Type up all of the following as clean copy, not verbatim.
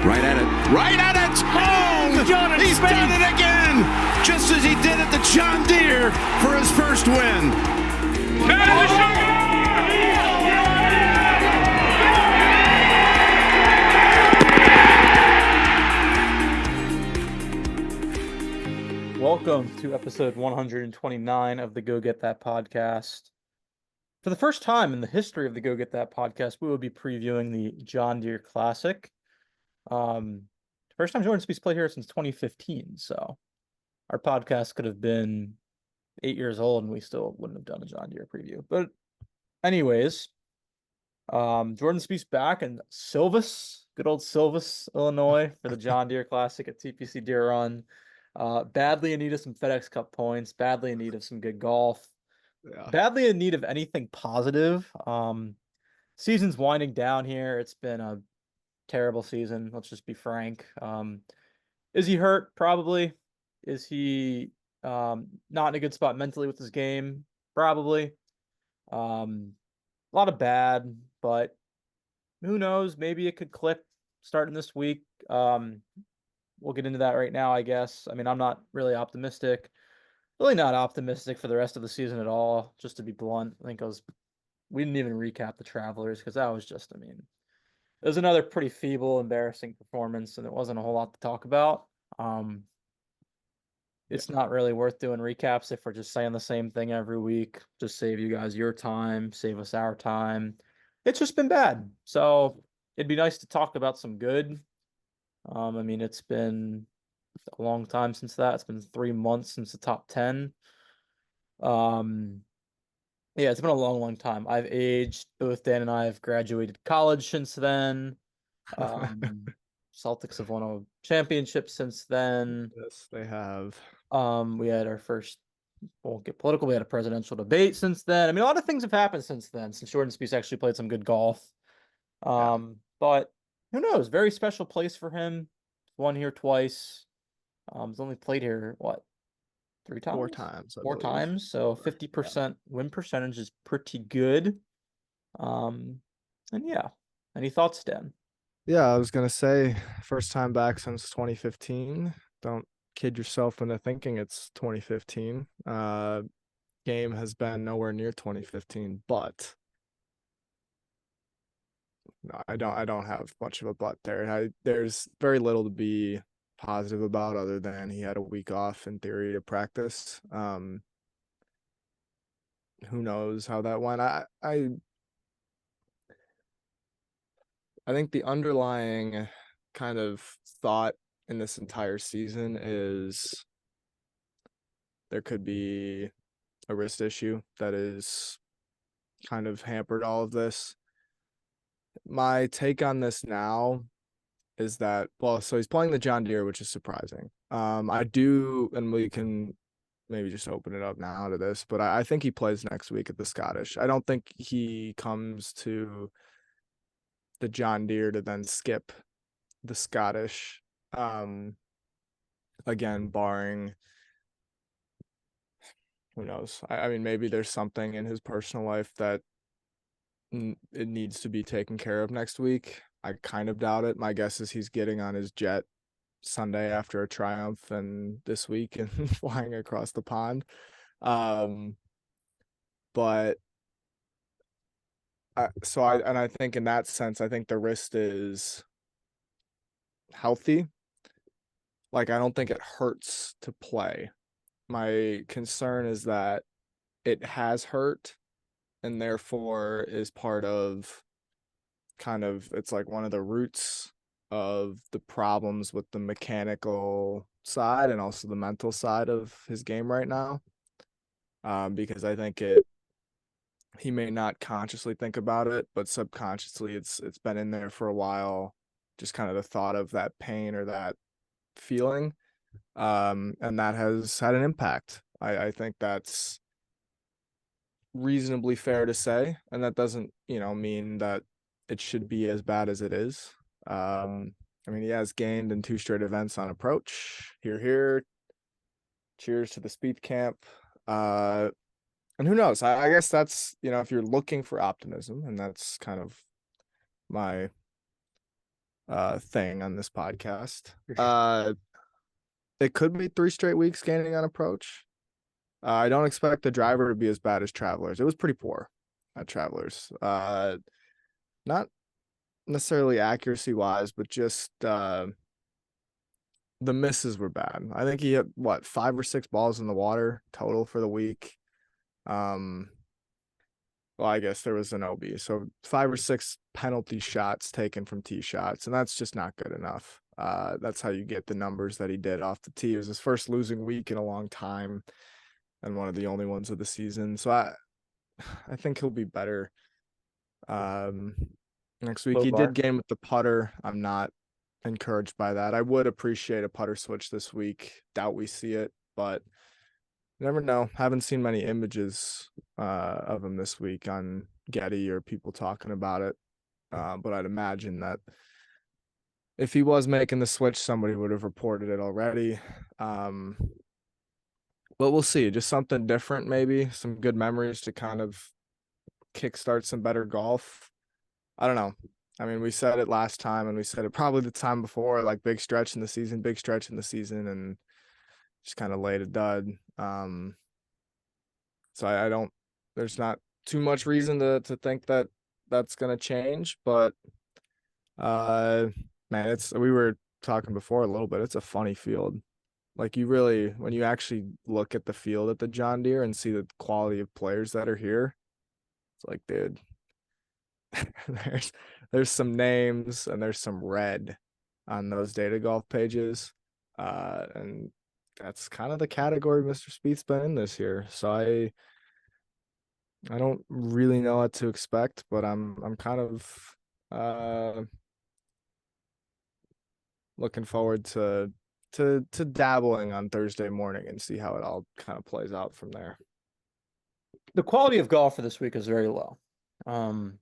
Right at it. Right at it. Oh, he's done it again. Just as he did at the John Deere for his first win. Welcome to episode 129 of the Go Get That podcast. For the first time in the history of the Go Get That podcast, we will be previewing the John Deere Classic. First time Jordan Spieth played here since 2015, so our podcast could have been 8 years old and we still wouldn't have done a John Deere preview. But anyways, Jordan Spieth's back in Silvis, good old Silvis, Illinois, for the John Deere Classic at TPC Deere Run. Badly in need of some FedEx Cup points, badly in need of some good golf, badly in need of anything positive. Season's winding down here. It's been a terrible season. Let's just be frank. Is he hurt? Probably. Is he not in a good spot mentally with his game? Probably. A lot of bad, but who knows? Maybe it could click starting this week. We'll get into that right now, I guess. I mean, I'm not really optimistic. Really not optimistic for the rest of the season at all, just to be blunt. I think we didn't even recap the Travelers because that was just, it was another pretty feeble, embarrassing performance, and there wasn't a whole lot to talk about. It's not really worth doing recaps if we're just saying the same thing every week. Just save you guys your time, save us our time. It's just been bad. So it'd be nice to talk about some good. It's been a long time since that. It's been 3 months since the top 10. It's been a long, long time. I've aged. Both Dan and I have graduated college since then. Celtics have won a championship since then. Yes, they have. We had our first, won't get political, we had a presidential debate since then. A lot of things have happened since then, since Jordan Spieth actually played some good golf. But who knows? Very special place for him. Won here twice. He's only played here, what, 3 times? 4 times. 4 times. So 50% win percentage is pretty good. Any thoughts, Dan? Yeah, I was going to say, first time back since 2015. Don't kid yourself into thinking it's 2015. Game has been nowhere near 2015, but no, I don't have much of a but there. There's very little to be positive about other than he had a week off in theory to practice. Who knows how that went? I think the underlying kind of thought in this entire season is there could be a wrist issue that is kind of hampered all of this. My take on this now is that, so he's playing the John Deere, which is surprising. I do, and we can maybe just open it up now to this, but I think he plays next week at the Scottish. I don't think he comes to the John Deere to then skip the Scottish. Again, barring, who knows? Maybe there's something in his personal life that it needs to be taken care of next week. I kind of doubt it. My guess is he's getting on his jet Sunday after a triumph and this week and flying across the pond. But I think in that sense, I think the wrist is healthy. I don't think it hurts to play. My concern is that it has hurt and therefore is part of it's like one of the roots of the problems with the mechanical side and also the mental side of his game right now. Because I think he may not consciously think about it, but subconsciously it's been in there for a while, just kind of the thought of that pain or that feeling. And that has had an impact. I think that's reasonably fair to say, and that doesn't mean that it should be as bad as it is. He has gained in 2 straight events on approach. Here. Cheers to the Spieth camp. And who knows? I guess that's, if you're looking for optimism, and that's kind of my thing on this podcast. For sure. It could be 3 straight weeks gaining on approach. I don't expect the driver to be as bad as Travelers. It was pretty poor at Travelers. Not necessarily accuracy wise, but just the misses were bad. I think he hit 5 or 6 balls in the water total for the week. Well, I guess there was an OB, so 5 or 6 penalty shots taken from tee shots, and that's just not good enough. That's how you get the numbers that he did off the tee. It was his first losing week in a long time, and one of the only ones of the season. So I think he'll be better next week. He did gain with the putter. I'm not encouraged by that. I would appreciate a putter switch this week. Doubt we see it, but you never know. Haven't seen many images of him this week on Getty or people talking about it. But I'd imagine that if he was making the switch, somebody would have reported it already. But we'll see. Just something different, maybe some good memories to kind of kickstart some better golf. I don't know. I mean, we said it last time, and we said it probably the time before, like big stretch in the season, and just kind of laid a dud. So I don't. There's not too much reason to think that that's gonna change, but man, we were talking before a little bit. It's a funny field. Like when you actually look at the field at the John Deere and see the quality of players that are here, it's like, dude, there's some names and there's some red on those data golf pages. And that's kind of the category Mr. Spieth's been in this year. So I don't really know what to expect, but I'm kind of looking forward to dabbling on Thursday morning and see how it all kind of plays out from there. The quality of golf for this week is very low. You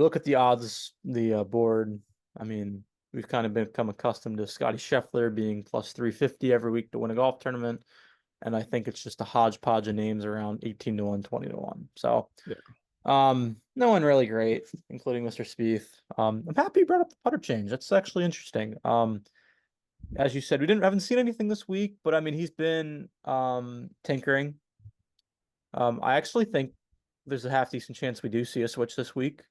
look at the odds, the board. I mean, we've kind of become accustomed to Scotty Scheffler being plus 350 every week to win a golf tournament. And I think it's just a hodgepodge of names around 18 to 1, 20 to 1. So, yeah. No one really great, including Mr. Spieth. I'm happy you brought up the putter change. That's actually interesting. As you said, we haven't seen anything this week, but I mean, he's been tinkering. I actually think there's a half decent chance we do see a switch this week.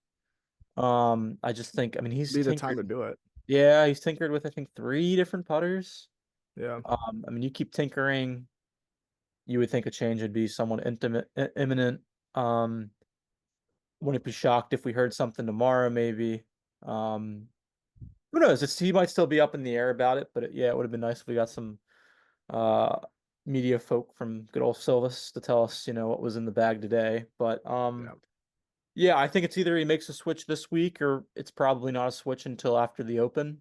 I just think, I mean, he's be the time to do it. Yeah, he's tinkered with I think 3 different putters. Yeah. I mean, you keep tinkering, you would think a change would be somewhat imminent. Wouldn't be shocked if we heard something tomorrow, maybe. Who knows? He might still be up in the air about it, but yeah, it would have been nice if we got some media folk from good old Silvis to tell us, what was in the bag today. But yeah, I think it's either he makes a switch this week or it's probably not a switch until after the Open.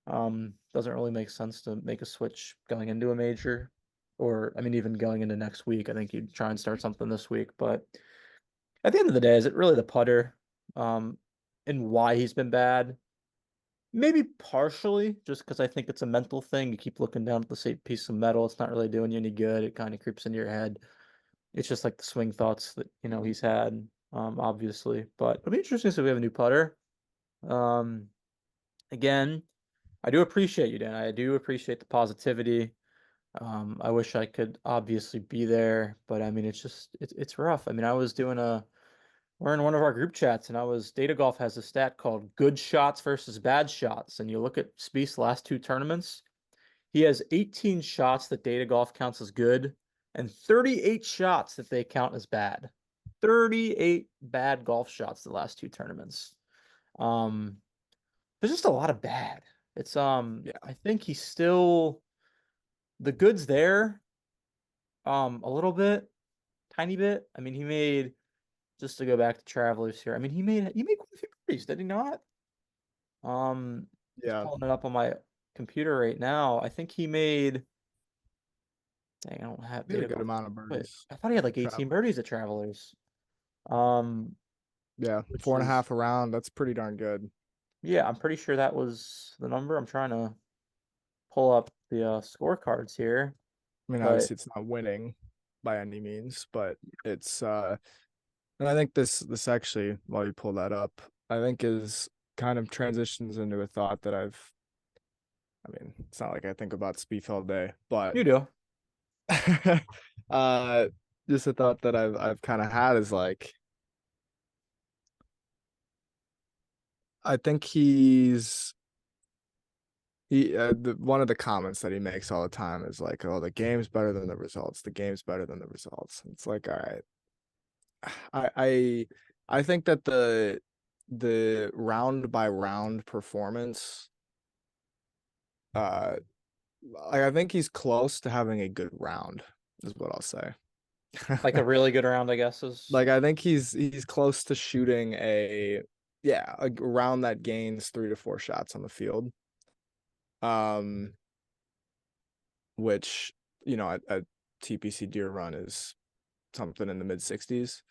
Doesn't really make sense to make a switch going into a major, or I mean, even going into next week. I think you'd try and start something this week, but at the end of the day, is it really the putter? And why he's been bad? Maybe partially, just because I think it's a mental thing. You keep looking down at the same piece of metal. It's not really doing you any good. It kind of creeps into your head. It's just like the swing thoughts that, he's had, obviously. But it'll be interesting to see if we have a new putter. Again, I do appreciate you, Dan. I do appreciate the positivity. I wish I could obviously be there, but I mean, it's rough. I mean, we're in one of our group chats, and Data Golf has a stat called good shots versus bad shots. And you look at Spieth's last 2 tournaments, he has 18 shots that Data Golf counts as good and 38 shots that they count as bad. 38 bad golf shots the last 2 tournaments. There's just a lot of bad. It's Yeah. I think he's still the good's there. A little bit, tiny bit. I mean, he made, just to go back to Travelers here. I mean, he made quite a few birdies, did he not? Yeah. Pulling it up on my computer right now. I think he made. Dang, I don't have He had a data. good amount of Wait, birdies. I thought he had like 18 birdies at Travelers. Yeah, Which 4.5 is- around. That's pretty darn good. Yeah, I'm pretty sure that was the number. I'm trying to pull up the scorecards here. I mean, But obviously it's not winning by any means, but it's and I think this actually, while you pull that up, I think is kind of transitions into a thought that it's not like I think about Spieth all day, but You do. just a thought that I've kind of had is like, I think one of the comments that he makes all the time is like, oh, the game's better than the results. The game's better than the results. It's like, all right. I think that the round by round performance, I think he's close to having a good round, is what I'll say. Like a really good round, I guess is. Like, I think he's close to shooting a round that gains 3 to 4 shots on the field. Which, at TPC Deere Run is something in the mid 60s.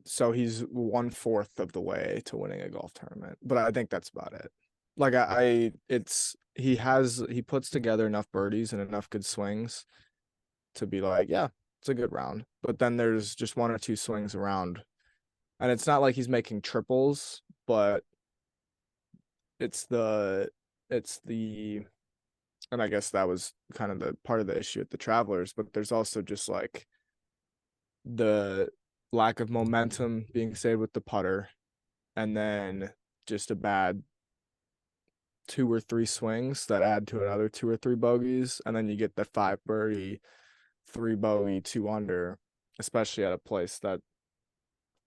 So he's 1/4 of the way to winning a golf tournament, but I think that's about it. Like, he puts together enough birdies and enough good swings to be like, yeah, it's a good round. But then there's just 1 or 2 swings around, and it's not like he's making triples, but it's the, and I guess that was kind of the part of the issue at the Travelers, but there's also just like the lack of momentum being saved with the putter, and then just a bad 2 or 3 swings that add to another 2 or 3 bogeys, and then you get the 5 birdie, 3 bogey, 2 under, especially at a place that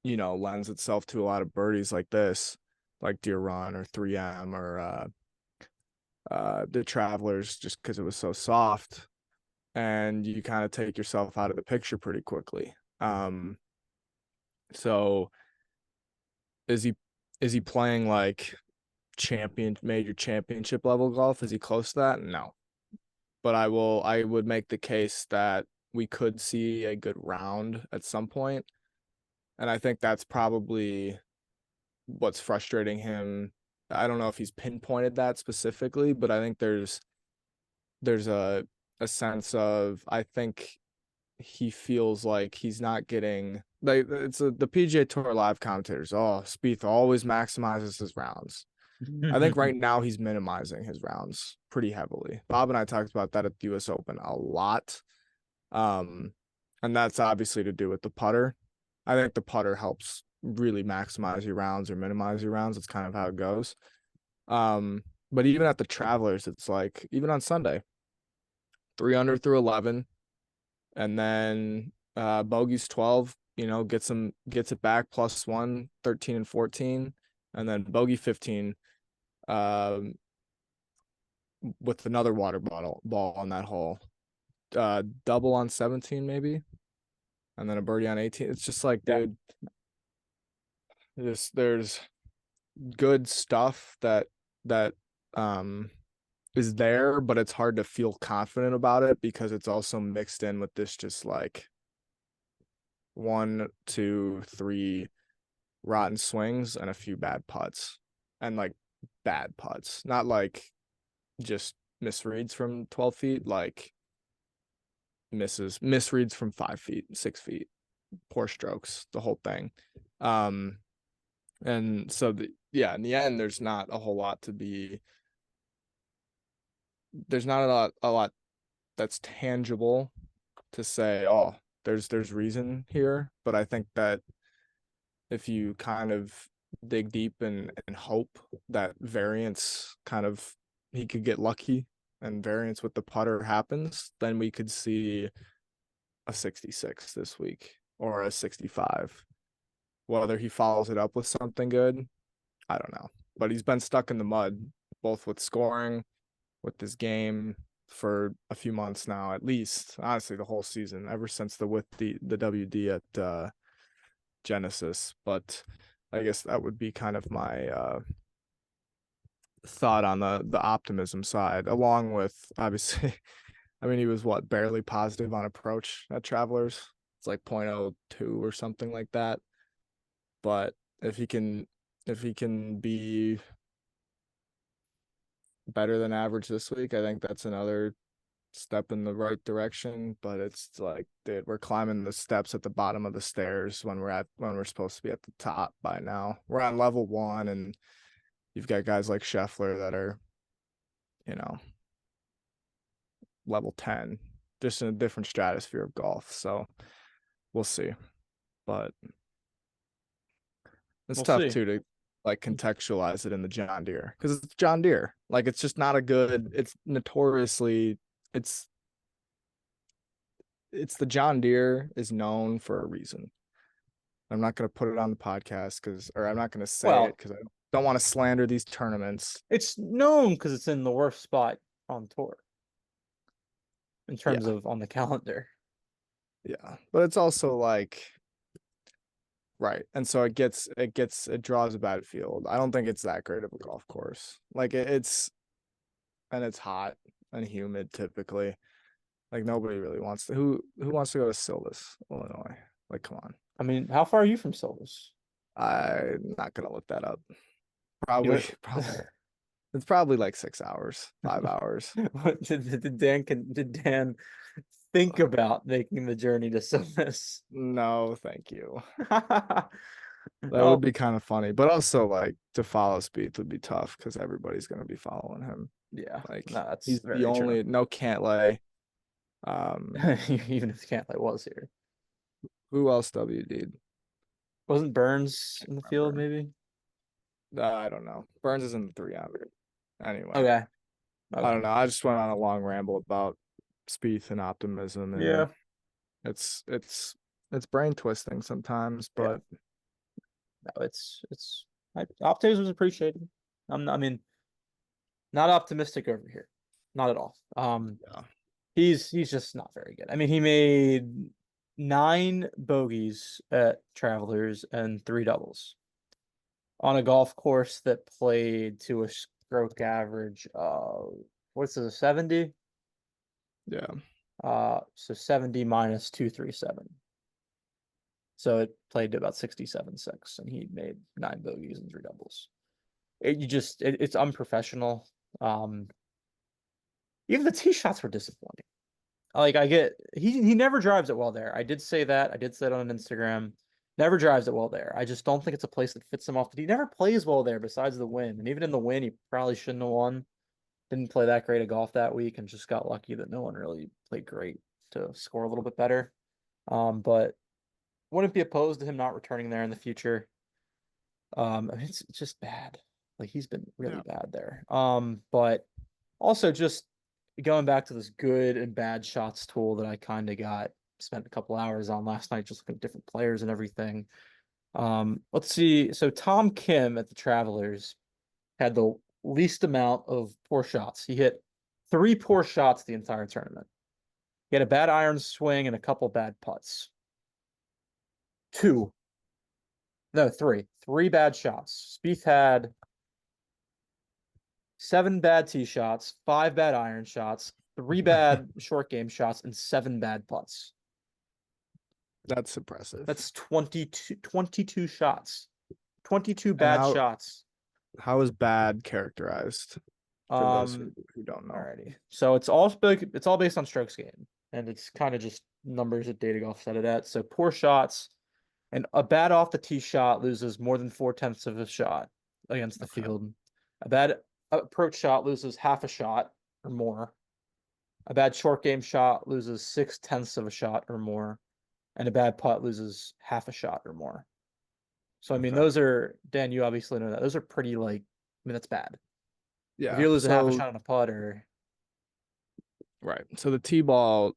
lends itself to a lot of birdies like this, like Deere Run or 3M or the Travelers, just because it was so soft, and you kind of take yourself out of the picture pretty quickly. So is he playing like major championship level golf? Is he close to that? No. But I would make the case that we could see a good round at some point. And I think that's probably what's frustrating him. I don't know if he's pinpointed that specifically, but I think there's a sense of, I think he feels like he's not getting, like, the PGA Tour live commentators. Oh, Spieth always maximizes his rounds. I think right now he's minimizing his rounds pretty heavily. Bob and I talked about that at the US Open a lot. And that's obviously to do with the putter. I think the putter helps really maximize your rounds or minimize your rounds. It's kind of how it goes. But even at the Travelers, it's like, even on Sunday, 3 under through 11, and then bogeys 12, gets it back +1, 13 and 14, and then bogey 15 with another water ball on that hole, double on 17 maybe, and then a birdie on 18. It's just like, dude, there's good stuff that is there, but it's hard to feel confident about it because it's also mixed in with this just like 1, 2, 3 rotten swings and a few bad putts, and like bad putts, not like just misreads from 12 feet, like misreads from 5 feet, 6 feet, poor strokes, the whole thing. And so in the end, there's not a lot that's tangible to say, oh, there's reason here. But I think that if you kind of dig deep and hope that variance, kind of, he could get lucky and variance with the putter happens, then we could see a 66 this week or a 65. Whether he follows it up with something good, I don't know. But he's been stuck in the mud, both with scoring, with his game, for a few months now, at least. Honestly, the whole season, ever since the WD at Genesis. But I guess that would be kind of my thought on the optimism side, along with, obviously, he was barely positive on approach at Travelers. It's like 0.02 or something like that. But if he can be better than average this week, I think that's another step in the right direction, but it's like, dude, we're climbing the steps at the bottom of the stairs when we're supposed to be at the top by now. We're on level 1, and you've got guys like Scheffler that are, level 10, just in a different stratosphere of golf. So we'll see. But it's We'll tough see. too to like contextualize it in the John Deere, because it's John Deere. Like, it's just not a good. It's notoriously it's the John Deere is known for a reason. I'm not going to put it on the podcast or I'm not going to say Well, it because I don't want to slander these tournaments. It's known because it's in the worst spot on tour in terms of on the calendar. Yeah, but it's also like, right, and so it draws a bad field. I don't think it's that great of a golf course. Like, it's hot and humid typically. Like, nobody really wants to. Who wants to go to Silvis, Illinois? Like, come on. I mean, how far are you from Silvis? I'm not gonna look that up. Probably. It's probably like 6 hours, 5 hours. Did Dan think about making the journey to Silvis? No, thank you. That That would be kind of funny, but also like to follow Spieth would be tough because everybody's gonna be following him. Yeah, Like, no, that's he's very the only true. no Cantlay. Even if Cantlay was here, Who else WD'd? wasn't Burns in the field? Maybe. I don't know. Burns is in the 300. Anyway, Okay. I don't know. I just went on a long ramble about Spieth and optimism, and Yeah. it's brain twisting sometimes, but No, optimism is appreciated. I mean, not optimistic over here, not at all. yeah. He's just not very good. I mean, he made 9 bogeys at Travelers and 3 doubles on a golf course that played to a stroke average of what's it, 70? Yeah. So 70 minus 237. So it played to about 67.6, and he made 9 bogeys and 3 doubles. It's unprofessional. Even the tee shots were disappointing. Like, I get he never drives it well there. I did say that. I did say it on Instagram. Never drives it well there. I just don't think it's a place that fits him off. But he never plays well there besides the win. And even in the win, he probably shouldn't have won. Didn't play that great of golf that week and just got lucky that no one really played great to score a little bit better. But wouldn't be opposed to him not returning there in the future. I mean, it's just bad. Like, he's been really bad there. But also just going back to this good and bad shots tool that I kind of spent a couple hours on last night, just looking at different players and everything. Let's see. So Tom Kim at the Travelers had the least amount of poor shots. He hit 3 poor shots the entire tournament. He had a bad iron swing and a couple bad putts. 2. No, 3. 3 bad shots. Spieth had 7 bad tee shots, 5 bad iron shots, 3 bad short game shots, and 7 bad putts. That's impressive. That's 22 shots. 22 bad shots. How is bad characterized? For those who don't know. Alrighty. So it's all based on strokes gained, and it's kind of just numbers that Data Golf set it at. So poor shots and a bad off the tee shot loses more than 4/10 of a shot against the field. A bad approach shot loses half a shot or more. A bad short game shot loses 6/10 of a shot or more. And a bad putt loses half a shot or more. So, I mean, those are, Dan, you obviously know that. Those are pretty, like, I mean, that's bad. Yeah. If you lose a half a shot on a putt or. Right. So the tee ball,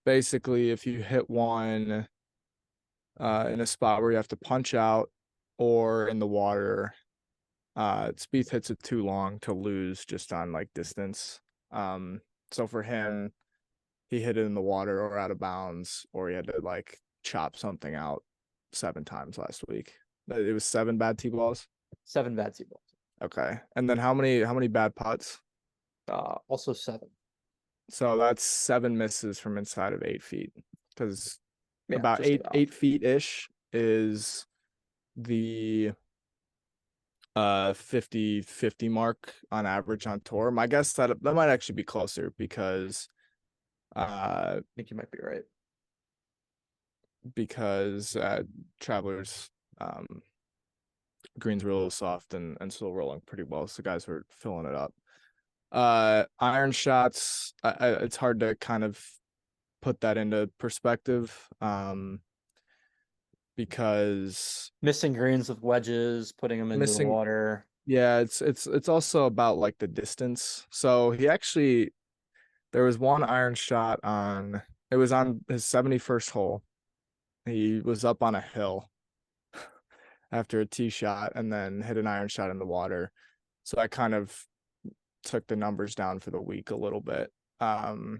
basically, if you hit one in a spot where you have to punch out or in the water, Spieth hits it too long to lose just on like distance. So for him, he hit it in the water or out of bounds, or he had to like chop something out 7 times last week. It was 7 bad tee balls. 7 bad tee balls. Okay. And then how many bad putts? Also 7. So that's 7 misses from inside of 8 feet, because about just 8 feet ish is the 50-50 mark on average on tour. My guess that might actually be closer, because I think you might be right. Because Travelers greens were a little soft and still rolling pretty well, so guys were filling it up. Iron shots, it's hard to kind of put that into perspective, because Missing greens with wedges, putting them into the Missing- water. yeah, it's also about like the distance. So there was one iron shot it was on his 71st hole. He was up on a hill after a tee shot and then hit an iron shot in the water. So I kind of took the numbers down for the week a little bit. And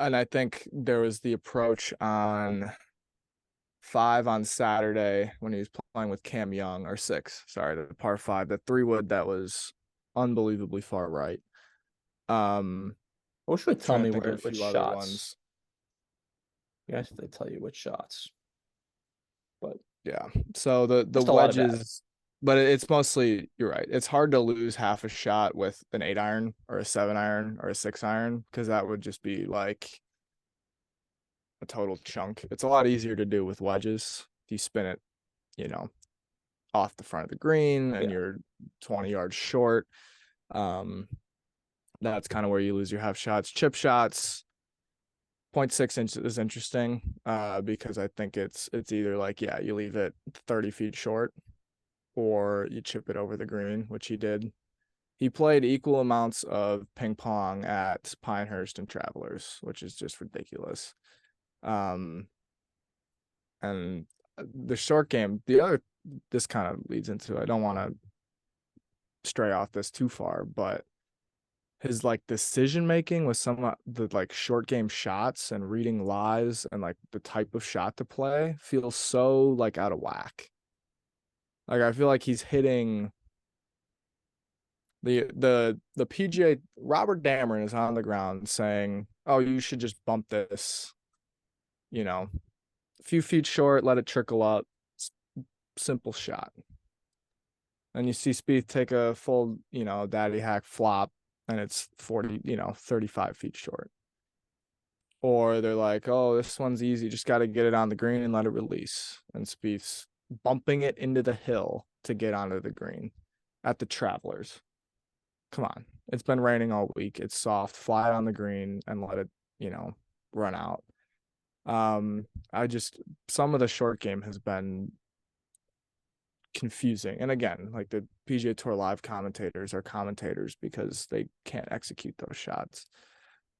I think there was the approach on 5 on Saturday when he was playing with Cam Young, or 6, sorry, the par 5, the 3-wood that was unbelievably far right. I wish they tell Trying me to think of a which few other shots. ones. Yeah, if they tell you which shots. But Yeah. So the Just a lot of bad. wedges, but it's mostly, you're right. It's hard to lose half a shot with an 8 iron or a 7 iron or a 6 iron, because that would just be like a total chunk. It's a lot easier to do with wedges. If you spin it, off the front of the green and Yeah. you're 20 yards short, that's kind of where you lose your half shots. Chip shots, 0.6 inch is interesting, because I think it's either like, yeah, you leave it 30 feet short or you chip it over the green, which he did. He played equal amounts of ping pong at Pinehurst and Travelers, which is just ridiculous. And the short game, this kind of leads into, I don't want to stray off this too far, but his like decision making with some of the like short game shots and reading lies and like the type of shot to play feels so like out of whack. Like I feel like he's hitting the PGA. Robert Dameron is on the ground saying, "Oh, you should just bump this, a few feet short, let it trickle up, simple shot." And you see Spieth take a full, daddy hack flop, and it's 40, 35 feet short. Or they're like, "Oh, this one's easy, just got to get it on the green and let it release." And Spieth's bumping it into the hill to get onto the green at the Travelers. Come on. It's been raining all week. It's soft. Fly it on the green and let it, run out. Some of the short game has been confusing. And again, like the PGA Tour live commentators are commentators because they can't execute those shots.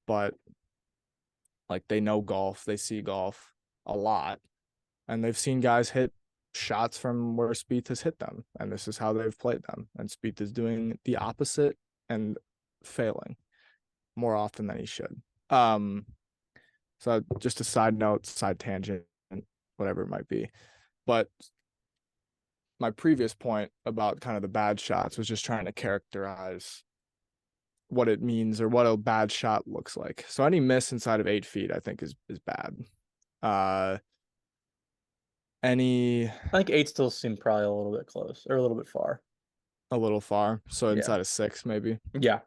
But like they know golf, they see golf a lot, and they've seen guys hit shots from where Spieth has hit them, and this is how they've played them. And Spieth is doing the opposite and failing more often than he should. So just a side note, side tangent, whatever it might be. But my previous point about kind of the bad shots was just trying to characterize what it means or what a bad shot looks like. So any miss inside of 8 feet, I think is bad. I think 8 still seemed probably a little bit close or a little bit far. A little far. So Yeah. inside of 6, maybe. Yeah.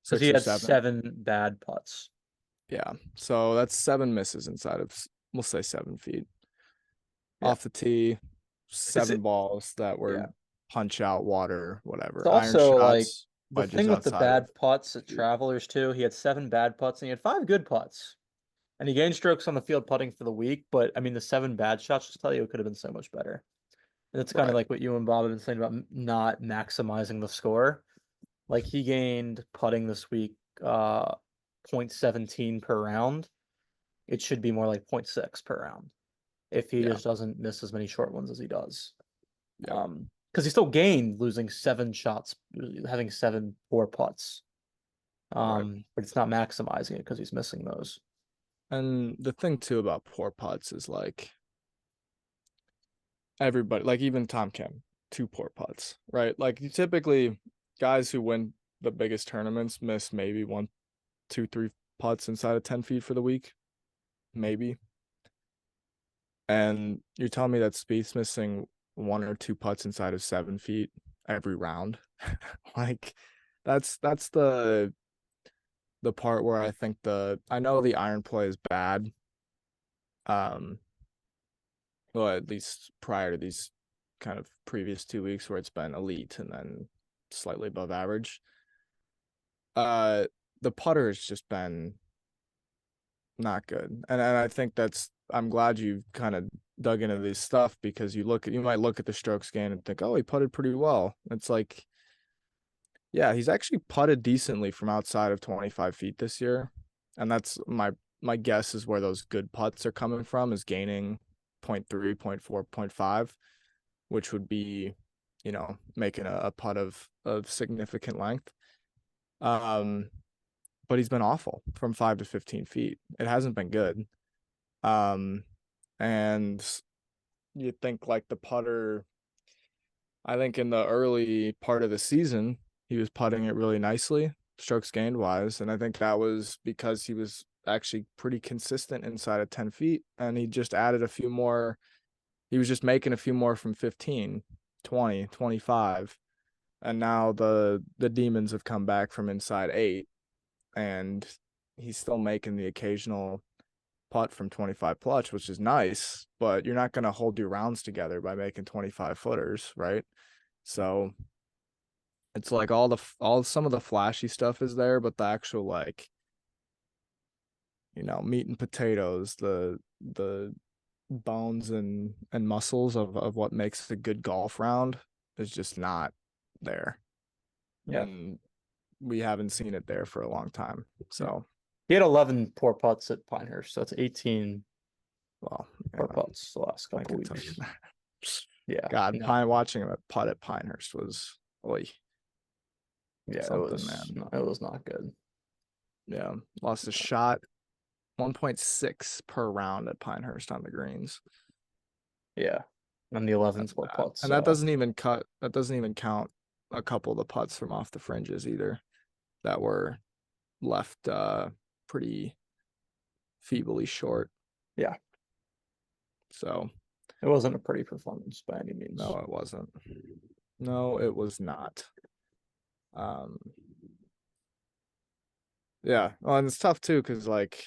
Because 6 he or had 7. 7 bad putts. Yeah. So that's 7 misses inside of, we'll say 7 feet. Yeah. Off the tee, 7 balls that were punch out, water, whatever. It's also Iron like shots, the wedges thing with the outside bad of- putts at Travelers too. He had 7 bad putts and he had 5 good putts. And he gained strokes on the field putting for the week, but I mean the 7 bad shots just tell you it could have been so much better. And it's kind of Right. like what you and Bob have been saying about not maximizing the score. Like he gained putting this week 0.17 per round. It should be more like 0.6 per round if he Yeah. just doesn't miss as many short ones as he does. Yeah. Because he still gained losing 7 shots, having 7 poor putts. Right. But it's not maximizing it because he's missing those. And the thing too about poor putts is like everybody, like even Tom Kim, 2 poor putts, right? Like you typically, guys who win the biggest tournaments miss maybe 1, 2, 3 putts inside of 10 feet for the week, maybe. And you're telling me that Spieth's missing 1 or 2 putts inside of 7 feet every round? Like that's the the part where I think I know the iron play is bad. Well, at least prior to these kind of previous 2 weeks where it's been elite and then slightly above average. The putter has just been not good. And I think I'm glad you kind of dug into this stuff, because you might look at the strokes gained and think, oh, he putted pretty well. It's like, yeah, he's actually putted decently from outside of 25 feet this year. And that's my guess is where those good putts are coming from, is gaining 0.3, 0.4, 0.5, which would be, making a putt of significant length. But he's been awful from 5 to 15 feet. It hasn't been good. And you think like the putter, I think in the early part of the season, he was putting it really nicely, strokes gained wise. And I think that was because he was actually pretty consistent inside of 10 feet. And he just added a few more. He was just making a few more from 15, 20, 25. And now the demons have come back from inside 8. And he's still making the occasional putt from 25 plus, which is nice, but you're not going to hold your rounds together by making 25 footers, right? So it's like some of the flashy stuff is there, but the actual, like, meat and potatoes, the bones and muscles of what makes a good golf round is just not there. Yeah. And we haven't seen it there for a long time. So he had 11 poor putts at Pinehurst, so it's 18 poor putts the last couple weeks. Yeah. God, no. watching him putt at Pinehurst was yeah, man. It was not good. Yeah, lost a shot 1.6 per round at Pinehurst on the greens. Yeah, and the 11 poor putts, and that doesn't even count a couple of the putts from off the fringes either, that were left pretty feebly short. Yeah. So it wasn't a pretty performance by any means. No, it wasn't. No, it was not. Yeah, well, and it's tough too, because like,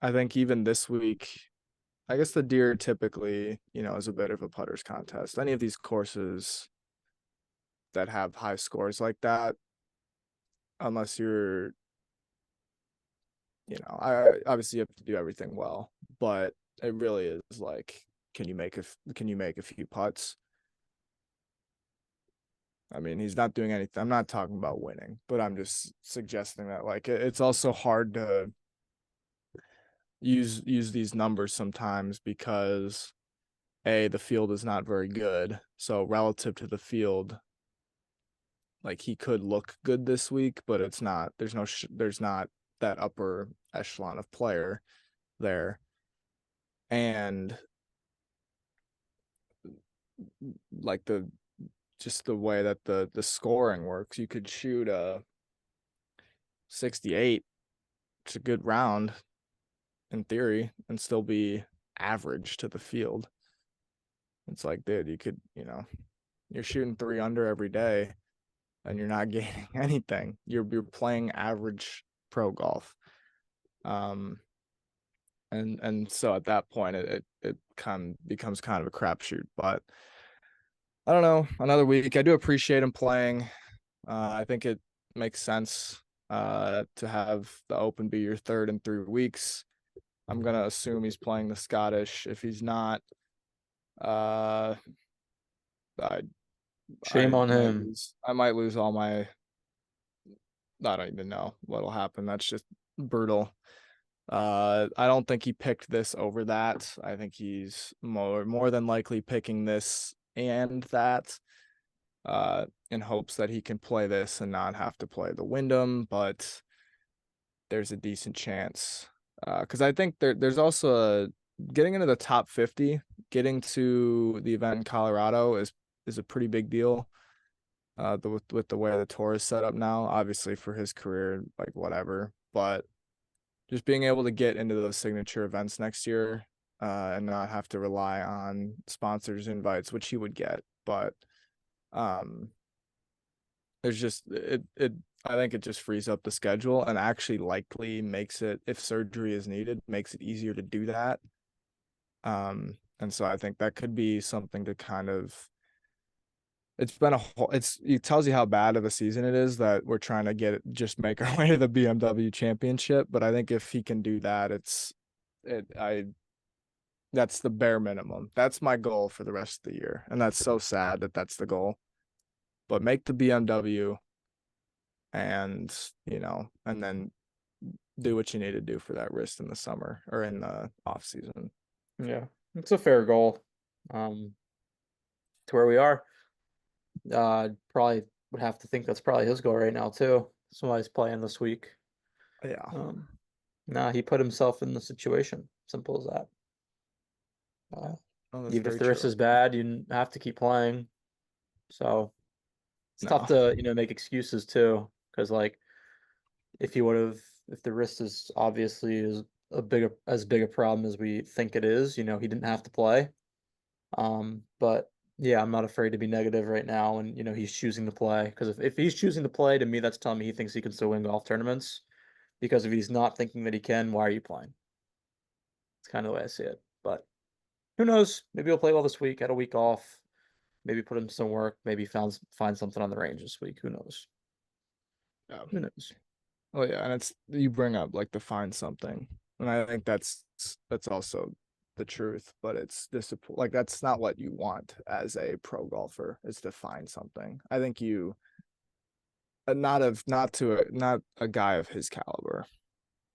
I think even this week, I guess the Deere typically, is a bit of a putter's contest. Any of these courses that have high scores like that, unless you're, obviously you have to do everything well, but it really is like, can you make a few putts? I mean, he's not doing anything. I'm not talking about winning, but I'm just suggesting that, like, it's also hard to use these numbers sometimes, because the field is not very good. So relative to the field, like, he could look good this week, but it's not. There's not that upper echelon of player there. And like just the way that the scoring works, you could shoot a 68. It's a good round in theory and still be average to the field. It's like, dude, you could, you're shooting 3 under every day and you're not gaining anything. You're playing average pro golf. And so at that point it becomes kind of a crapshoot. But I don't know, another week. I do appreciate him playing. I think it makes sense to have the Open be your third in 3 weeks. I'm gonna assume he's playing the Scottish. If he's not, shame on him. I might lose all my. I don't even know what'll happen. That's just brutal. I don't think he picked this over that. I think he's more than likely picking this and that, in hopes that he can play this and not have to play the Wyndham. But there's a decent chance, because I think there's also getting into the top 50, getting to the event in Colorado is a pretty big deal. With the way the tour is set up now, obviously for his career, like, whatever, but just being able to get into those signature events next year, and not have to rely on sponsors invites, which he would get, but there's just it I think it just frees up the schedule and actually likely makes it, if surgery is needed, makes it easier to do that. And so I think that could be something to kind of, it's been a whole, it tells you how bad of a season it is that we're trying to just make our way to the BMW championship. But I think if he can do that, that's the bare minimum. That's my goal for the rest of the year. And that's so sad that that's the goal. But make the BMW and, and then do what you need to do for that wrist in the summer or in the off season. Yeah, it's a fair goal. To where we are. Probably would have to think that's probably his goal right now too. Somebody's playing this week. Yeah. Nah, he put himself in the situation. Simple as that. That's Even if very the wrist true. is bad, you have to keep playing. So it's tough to, make excuses too. Because like if the wrist is obviously as big a problem as we think it is, he didn't have to play. But yeah, I'm not afraid to be negative right now, and he's choosing to play, because if he's choosing to play, to me that's telling me he thinks he can still win golf tournaments. Because if he's not thinking that he can, why are you playing? It's kind of the way I see it. But who knows? Maybe he'll play well this week, had a week off, maybe put in some work, maybe find something on the range this week. Who knows? Yeah. Who knows? Oh yeah, and you bring up like to find something, and I think that's also the truth. But it's disappointing. Like that's not what you want as a pro golfer, is to find something. I think you, not a guy of his caliber.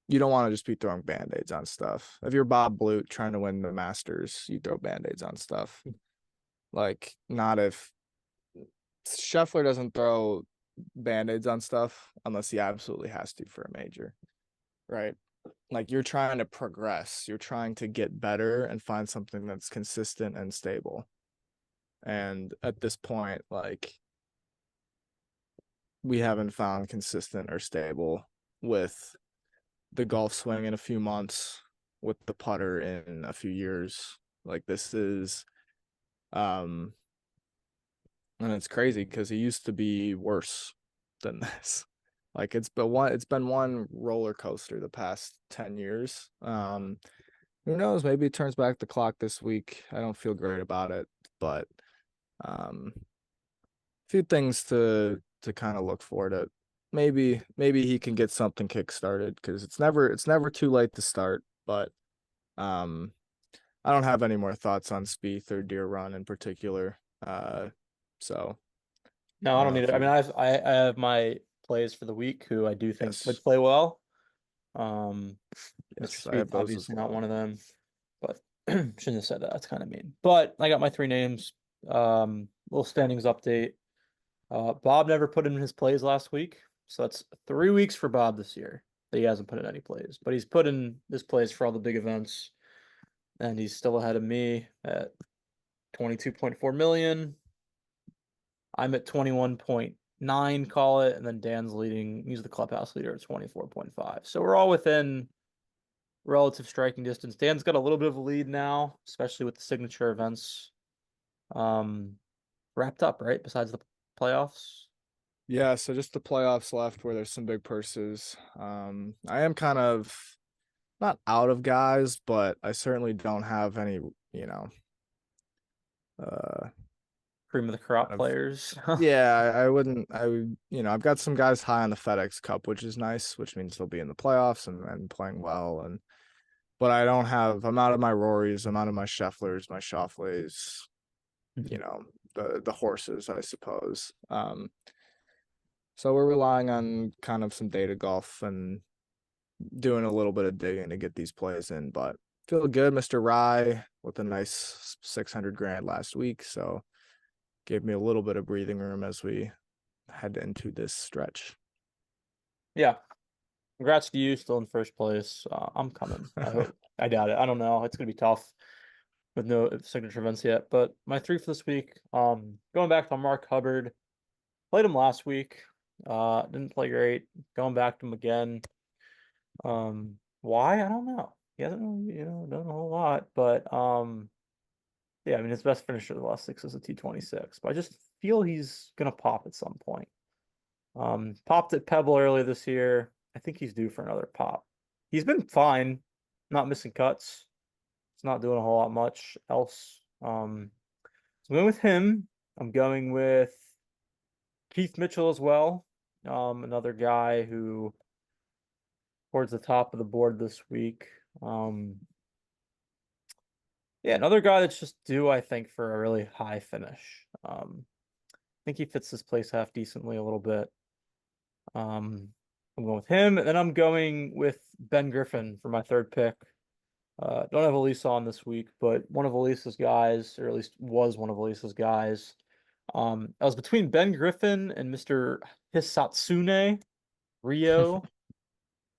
You don't want to just be throwing band-aids on stuff. If you're Bob Blute trying to win the Masters, you throw band-aids on stuff. Like not if Scheffler doesn't throw band-aids on stuff unless he absolutely has to for a major, right? Like you're trying to progress, you're trying to get better and find something that's consistent and stable. And at this point, like we haven't found consistent or stable with the golf swing in a few months, with the putter in a few years. Like this is and it's crazy because he used to be worse than this. Like it's been one roller coaster the past 10 years. Who knows? Maybe it turns back the clock this week. I don't feel great about it, but a few things to kind of look for, to maybe he can get something kick started, because it's never too late to start. But I don't have any more thoughts on Spieth or Deere Run in particular. So No, I I don't don't know need if it. I you. mean, I have my plays for the week who I do think would Yes, play well. Um, Mr. yes, I Spieth have those as obviously not well. one of them, but shouldn't have said that. That's kind of mean. But I got my three names. Little standings update. Bob never put in his plays last week, so that's 3 weeks for Bob this year that he hasn't put in any plays. But he's put in his plays for all the big events, and he's still ahead of me at 22.4 million. I'm at 21.9, call it, and then Dan's leading. He's the clubhouse leader at 24.5. So we're all within relative striking distance. Dan's got a little bit of a lead now, especially with the signature events wrapped up, right? Besides the playoffs. Yeah, so just the playoffs left where there's some big purses. I am kind of not out of guys, but I certainly don't have any, uh, Cream of the crop kind of. players. Yeah, I wouldn't. I've got some guys high on the FedEx Cup, which is nice, which means they'll be in the playoffs and playing well. But I don't have. I'm out of my Rorys. I'm out of my Schefflers, my Schauffele's. The horses, I suppose. So we're relying on kind of some data golf and doing a little bit of digging to get these plays in. But feel good, Mr. Rye, with a nice 600 grand last week. So gave me a little bit of breathing room as we head into this stretch. Yeah. Congrats to you, still in first place. I'm coming. I hope. I doubt it. I don't know. It's gonna be tough with no signature events yet. But my three for this week, going back to Mark Hubbard, played him last week. Didn't play great. Going back to him again. Why? I don't know. He hasn't really, done a whole lot. But yeah, I mean his best finisher of the last six is a T26. But I just feel he's gonna pop at some point. Popped at Pebble early this year. I think he's due for another pop. He's been fine, not missing cuts. He's not doing a whole lot much else. So I'm going with him. I'm going with Keith Mitchell as well. Another guy who towards the top of the board this week. Yeah, another guy that's just due, I think, for a really high finish. I think he fits this place half decently a little bit. I'm going with him, and then I'm going with Ben Griffin for my third pick. Don't have Elisa on this week, but one of Elisa's guys, or at least was one of Elisa's guys. I was between Ben Griffin and Mr. Hisatsune Rio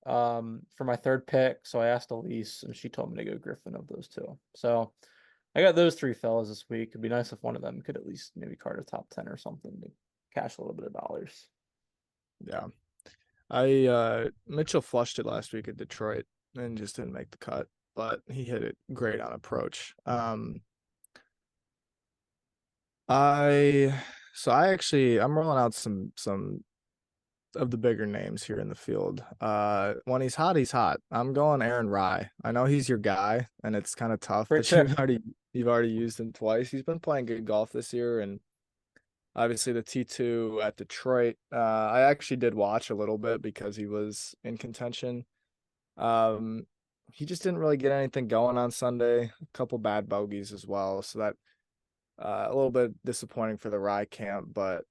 for my third pick. So I asked Elise, and she told me to go Griffin of those two. So I got those three fellas this week. It'd be nice if one of them could at least maybe card a top 10 or something to cash a little bit of dollars. Yeah. Mitchell flushed it last week at Detroit and just didn't make the cut, but he hit it great on approach. I'm rolling out some of the bigger names here in the field. When he's hot, he's hot. I'm going Aaron Rye. I know he's your guy, and it's kind of tough Great that you've already used him twice. He's been playing good golf this year, and obviously the T2 at Detroit. I actually did watch a little bit because he was in contention. He just didn't really get anything going on Sunday. A couple bad bogeys as well, so that a little bit disappointing for the Rye camp, but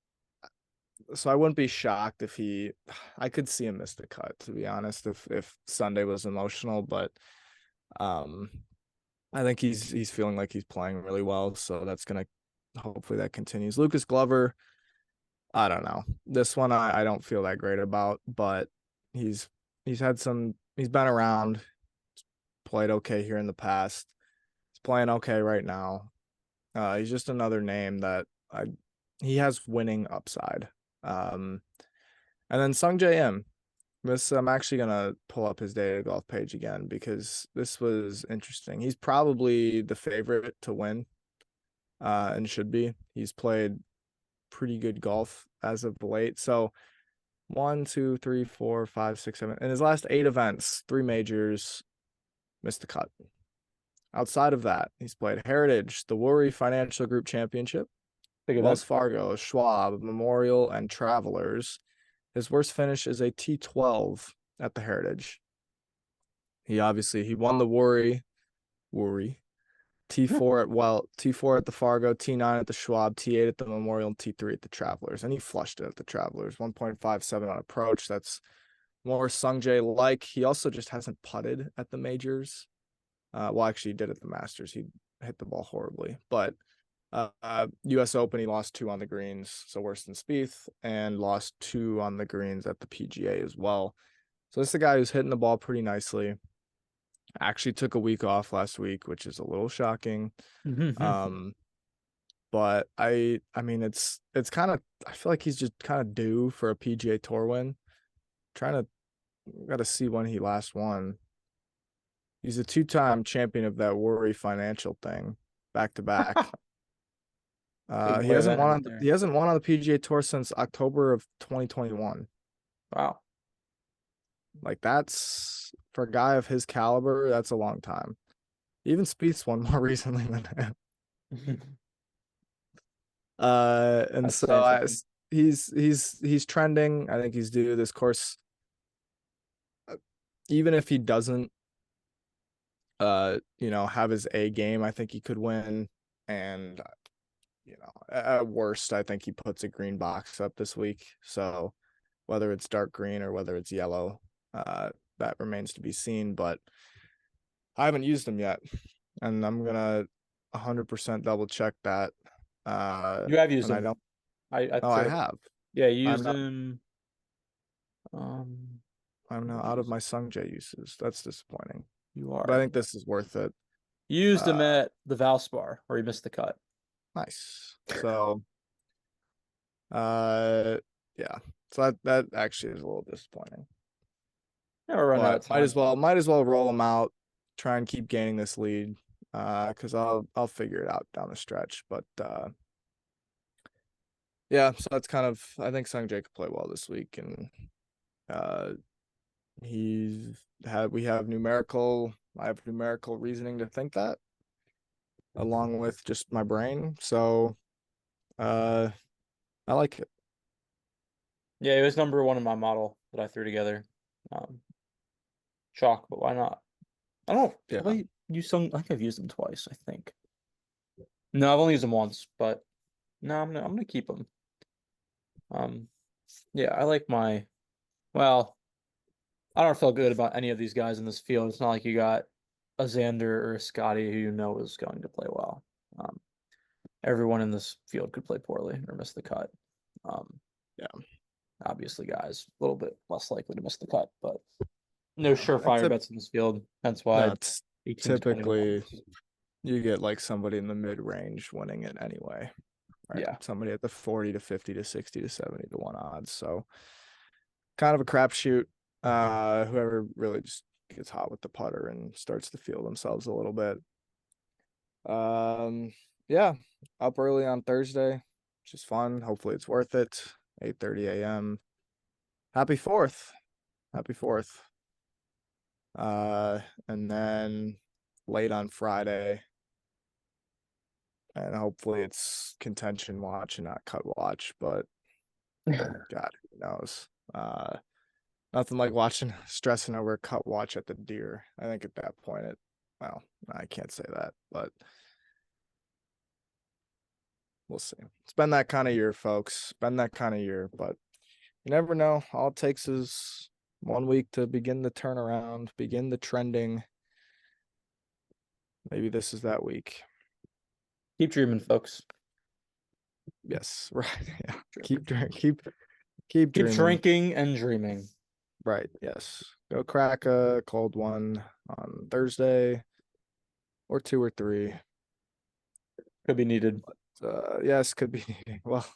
so I wouldn't be shocked if I could see him miss the cut, to be honest, if Sunday was emotional, but I think he's feeling like he's playing really well, so that's gonna hopefully that continues. Lucas Glover, I don't know. This one I don't feel that great about, but he's been around, played okay here in the past. He's playing okay right now. He's just another name that he has winning upside. And then Sung J M. I'm actually gonna pull up his data golf page again because this was interesting. He's probably the favorite to win, and should be. He's played pretty good golf as of late. So 1, 2, 3, 4, 5, 6, 7. In his last 8 events, 3 majors, missed the cut. Outside of that, he's played Heritage, the Worry Financial Group Championship, Wells Fargo, Schwab, Memorial, and Travelers. His worst finish is a T12 at the Heritage. He won the Worry, T4 at the Fargo, T9 at the Schwab, T8 at the Memorial, and T3 at the Travelers. And he flushed it at the Travelers, 1.57 on approach. That's more Sungjae like. He also just hasn't putted at the majors. Well, actually, he did at the Masters. He hit the ball horribly. But U.S. Open, he lost 2 on the greens, so worse than Spieth, and lost 2 on the greens at the PGA as well. So this is a guy who's hitting the ball pretty nicely. Actually took a week off last week, which is a little shocking. But I mean, it's kind of, I feel like he's just kind of due for a PGA Tour win. Got to see when he last won. He's a 2-time champion of that Worry Financial thing, back to back. He hasn't won on the PGA Tour since October of 2021. Wow. Like, that's, for a guy of his caliber, that's a long time. Even Spieth's won more recently than him. And That's so he's trending. I think he's due. This course, even if he doesn't have his A game, I think he could win. And at worst, I think he puts a green box up this week. So whether it's dark green or whether it's yellow, that remains to be seen. But I haven't used him yet, and I'm gonna 100% double check that. You have used him. I have. Yeah, you used him. I'm now out of my Sungjae uses. That's disappointing. You are. But I think this is worth it. You used him at the Valspar where he missed the cut. Nice. So, yeah. So that actually is a little disappointing. Yeah, we're running out of time. Might as well roll him out. Try and keep gaining this lead. Because I'll figure it out down the stretch. But Yeah, so that's kind of, I think Sung Jae could play well this week, and uh we have I have numerical reasoning to think that, along with just my brain. So I like it. Yeah, he was number one in my model that I threw together. Chalk, but why not? I don't have Yeah. I used some I think I've used them twice, I think. No, I've only used them once, but no, I'm gonna keep them. Yeah, I like my well, I don't feel good about any of these guys in this field. It's not like you got a Xander or a Scotty who you know is going to play well. Um, everyone in this field could play poorly or miss the cut. Um, Yeah. obviously, guys a little bit less likely to miss the cut, but no Yeah. surefire bets in this field. That's why It's 18 to 20 to 1. typically you get like somebody in the mid range winning it anyway. Right. Yeah. Somebody at the 40 to 50 to 60 to 70 to 1 odds. So kind of a crapshoot. Whoever really just gets hot with the putter and starts to feel themselves a little bit. Yeah, up early on Thursday, which is fun. Hopefully it's worth it. 8:30 a.m. Happy 4th. Happy 4th. And then late on Friday, and hopefully it's contention watch and not cut watch, but God, who knows? Nothing like stressing over a cut watch at the Deere. I think at that point well, I can't say that, but we'll see. It's been that kind of year, folks. Been that kind of year, but you never know. All it takes is 1 week to begin the turnaround, begin the trending. Maybe this is that week. Keep dreaming, folks. Yes, right. Yeah. Dreaming. Keep Keep dreaming. drinking and dreaming. Right. Yes. Go crack a cold one on Thursday, or 2 or 3. Could be needed. Yes, could be needing. Well,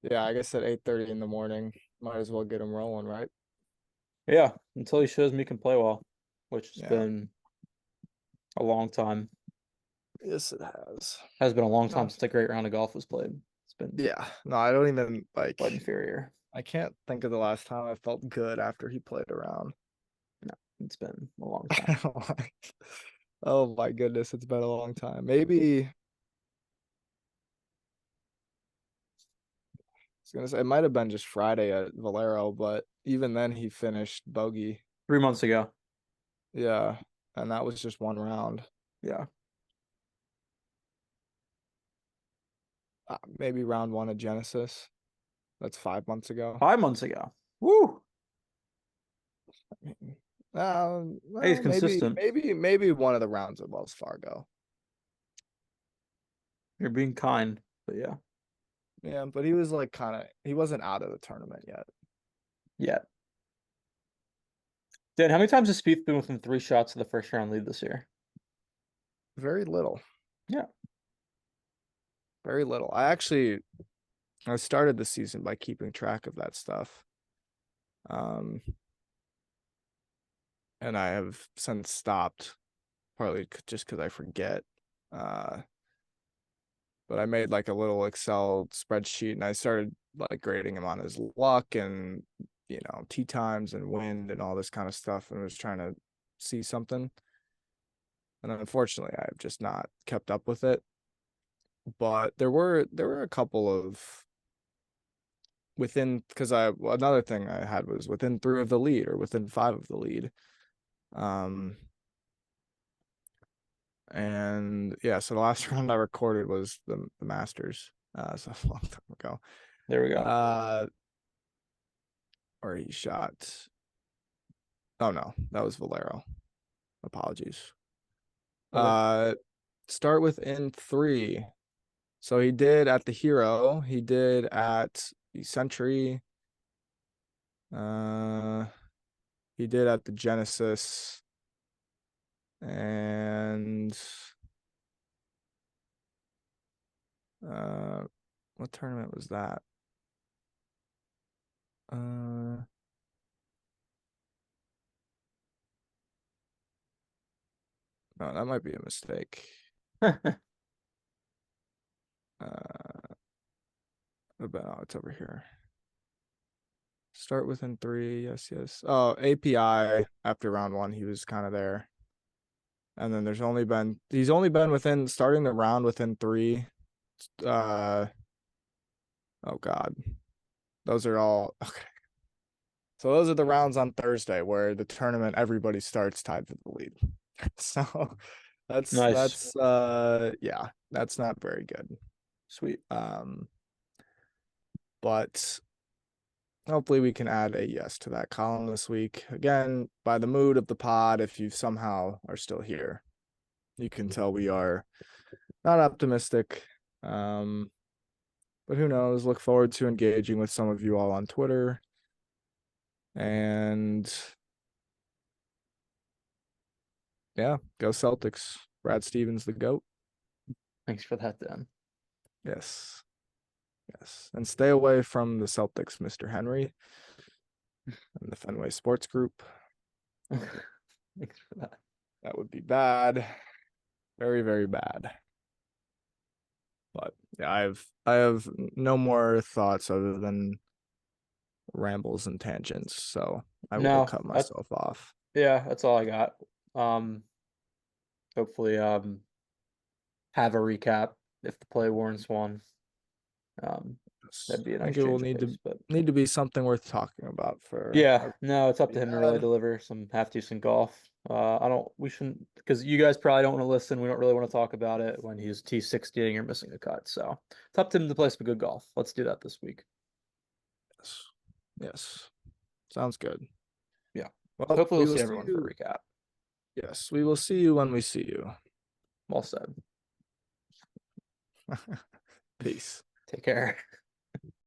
yeah, I guess at 8:30 in the morning, might as well get them rolling, right? Yeah, until he shows me he can play well, which has Yeah. been a long time. Yes, it has. Has been a long time No. since a great round of golf was played. It's been Yeah. No, I don't even like. quite inferior. I can't think of the last time I felt good after he played around. No, it's been a long time. Oh my goodness, it's been a long time. Maybe I was gonna say it might have been just Friday at Valero, but even then he finished bogey. 3 months ago. Yeah, and that was just 1 round. Yeah. Maybe round 1 of Genesis. That's 5 months ago. 5 months ago. Woo! Well, Hey, he's maybe consistent. maybe one of the rounds of Wells Fargo. You're being kind, but yeah. Yeah, but he was like he wasn't out of the tournament yet. Yeah. Dan, how many times has Spieth been within 3 shots of the first round lead this year? Very little. Yeah. Very little. I started the season by keeping track of that stuff. And I have since stopped, partly just because I forget. But I made like a little Excel spreadsheet, and I started like grading him on his luck and tee times and wind and all this kind of stuff, and was trying to see something. And unfortunately, I've just not kept up with it. But there were a couple of another thing I had was within 3 of the lead or within 5 of the lead. And yeah, so the last round I recorded was the Masters. So a long time ago. There we go. Where he shot. Oh no, that was Valero. Apologies. Okay. Start within 3. So he did at the Hero, he did at the Century, he did at the Genesis, and what tournament was that? No, that might be a mistake. Oh, it's over here. Start within 3. Yes, yes. Oh, API after round 1, he was kind of there. And then he's only been within starting the round within 3. Oh God. Those are all okay. So those are the rounds on Thursday where the tournament everybody starts tied for the lead. So that's Nice. yeah, that's not very good. Sweet. But hopefully we can add a yes to that column this week. Again, by the mood of the pod, if you somehow are still here, you can tell we are not optimistic. But who knows? Look forward to engaging with some of you all on Twitter. And yeah, go Celtics. Brad Stevens, the GOAT. Thanks for that, Dan. Yes. Yes. And stay away from the Celtics, Mr. Henry, and the Fenway Sports Group. Thanks for that. That would be bad. Very, very bad. But yeah, I have no more thoughts other than rambles and tangents. So I will No, cut myself off. yeah, that's all I got. Hopefully, have a recap if the play warrants one. That'd be a I nice think it will change of pace, but need to be something worth talking about for yeah, no, it's up to him to really bad. deliver some half decent golf. We shouldn't, because you guys probably don't want to listen. We don't really want to talk about it when he's T60 or missing a cut. So it's up to him to play some good golf. Let's do that this week. Yes. Yes. Sounds good. Yeah. Well, Hopefully we we'll will see see everyone you. for a recap. Yes, we will see you when we see you. Well said. Peace. Take care.